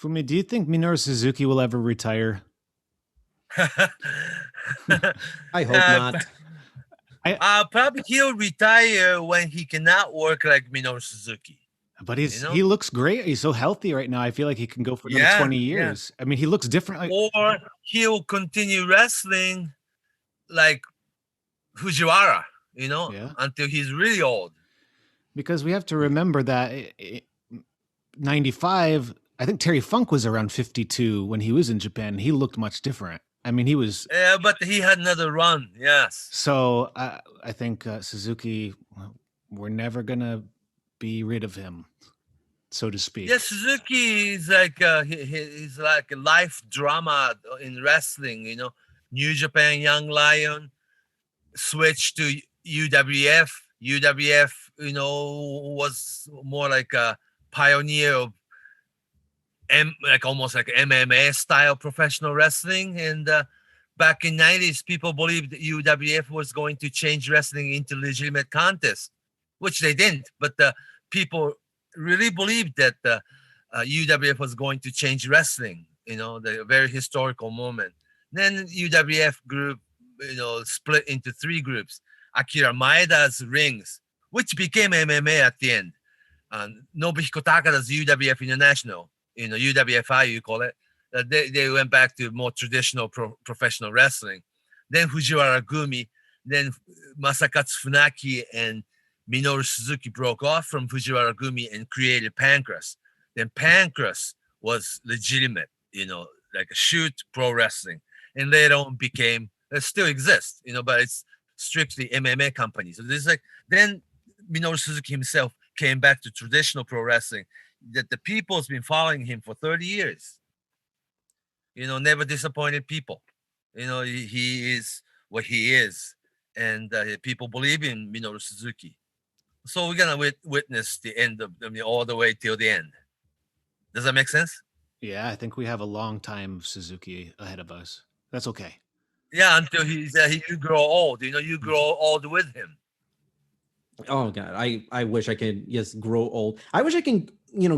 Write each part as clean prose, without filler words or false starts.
Fumi, do you think Minoru Suzuki will ever retire? I hope uh, not. I probably he'll retire when he cannot work like Minoru Suzuki. but You he know? looks great. He's so healthy right now. I feel like he can go for another Yeah, 20 yeah. years. I mean, he looks different. Or he'll continue wrestling like Fujiwara, Yeah, until he's really old. because we have to remember that 95, I think Terry Funk was around 52 when he was in Japan. He looked much different. I mean, he was Yeah, but he had another run. Yes. so I think Suzuki, well, we're never going to be rid of him, so to Yeah, speak. Suzuki is like he's like a life drama in wrestling. New Japan Young Lion switched to UWF. UWF, was more like a pioneer of like almost like MMA style professional wrestling. And back in '90s, people believed that UWF was going to change wrestling into legitimate contest, which they didn't. But people really believed that UWF was going to change wrestling. The very historical moment. Then UWF group, split into three groups. Akira Maeda's rings, which became MMA at the end. Nobuhiko Takada's UWF International, UWFI, you call it. They went back to more traditional professional wrestling. Then Fujiwara Gumi, then Masakatsu Funaki and Minoru Suzuki broke off from Fujiwara Gumi and created Pancras. Then Pancras was legitimate, like a shoot pro wrestling. And later on became, it still exists, but it's strictly MMA company. So this is like, then Minoru Suzuki himself came back to traditional pro wrestling that the people's been following him for 30 years. Never disappointed people. He is what he is. And people believe in Minoru Suzuki. So we're going to witness the end of them all the way till the end. Does that make sense? Yeah, I think we have a long time of Suzuki ahead of us. That's okay. Yeah, until you grow old. You Mm. grow old with him. Oh god, I wish I could just grow old. I wish I can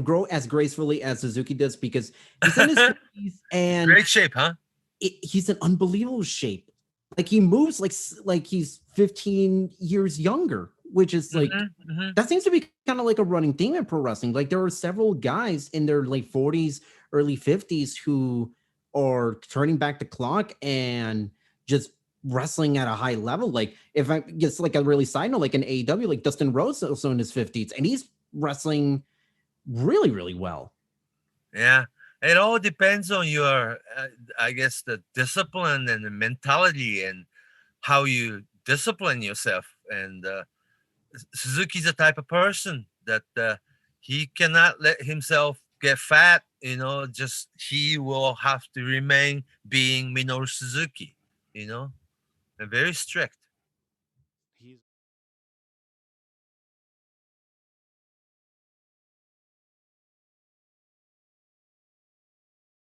grow as gracefully as Suzuki does because he's in his 50s and Great shape, huh? he's in unbelievable shape. Like he moves like he's 15 years younger, which is like Mm-hmm. that seems to be kind of like a running theme in pro wrestling. Like there are several guys in their late 40s, early 50s who are turning back the clock and just wrestling at a high level. Like if I guess like a really side note, like in AEW, like Dustin Rhodes also in his 50s, and he's wrestling really, really well. Yeah. It all depends on your, I guess, the discipline and the mentality and how you discipline yourself. And Suzuki's the type of person that he cannot let himself get fat. Just he will have to remain being Minoru Suzuki. And very strict.